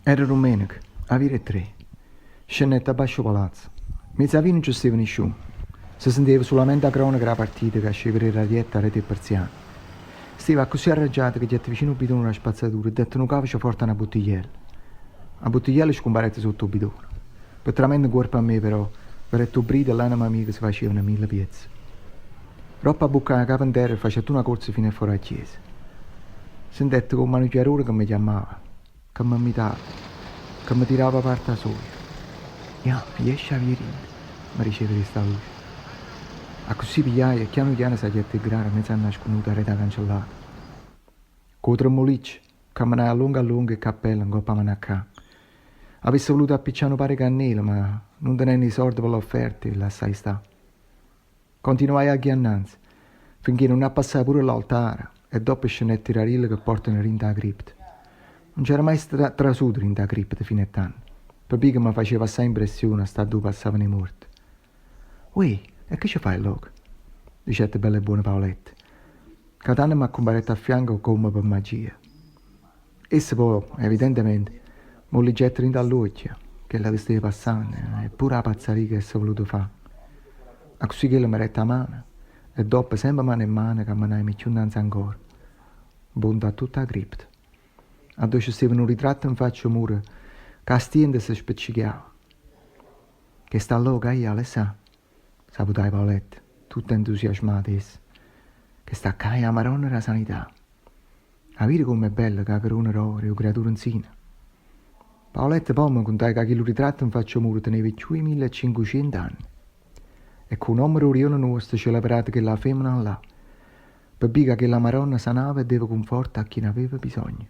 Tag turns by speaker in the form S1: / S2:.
S1: Era domenica, a vire 3. Scendette a basso palazzo. Mezzavino non ci stava nessuno. Si sentiva solamente la cronaca della partita che scendeva in radietta a rete persiana. Stava così arrangiato che gli vicino al bidone una spazzatura e detto un cavolo forte una bottigliella. La bottigliella scomparette sotto il bidone. Per tramendo il corpo a me però, per il brido l'anima mia che si facevano 1000 pezzi. Roppa a bucca la capo in terra e faceva una corsa fino a fuori alla chiesa. Sentette con un manucchiarone che mi chiamava, che mi imitava, che mi tirava parte a soia. Riesci a virino, mi riceve questa voce. A così pigliai e piano piano si chiede il grano mezzo a nasconuta a rete cancellata. Con tremolicci, camminai a lungo il cappello in coppa a manacca. Avessi voluto appicciare un pare cannella, ma non tenendo i soldi per l'offerta e lasciai sta. Continuai a ghiannanza, finché non appasai pure l'altare e dopo scenetti rarilli che portano rinda la cripta. Non c'era mai trasuto rinda la cripta fino a tanto, per che mi faceva assai impressione sta dove passavano i morti. Ui, e che ci fai, loco? Dicette bella e buona Paoletta. Catania mi accompagnette a fianco come per magia. Essa poi, evidentemente, mi ligetta rinda all'occhio, che la stava passando, e pure la pazzaria che si è voluto fare. A così che mi retta a mano, e dopo sempre mano in mano camminai mi chiunanza ancora. Bonda a tutta la cripta. A dove stavano un ritratto in faccia muro, che a stienda si spiccicava. Che sta loca io, Alessà? Saputai Paoletta, tutta entusiasmata essa. Che sta qua la Maronna della Sanità. A vedere com'è bella che la corona d'oro e la creatura insina. Paoletta poi mi contai che il ritratto in faccia muro teneva 2500 anni. E con un nome orione nostro celebrato che la femmina là, per dire che la Maronna sanava e dava conforto a chi ne aveva bisogno.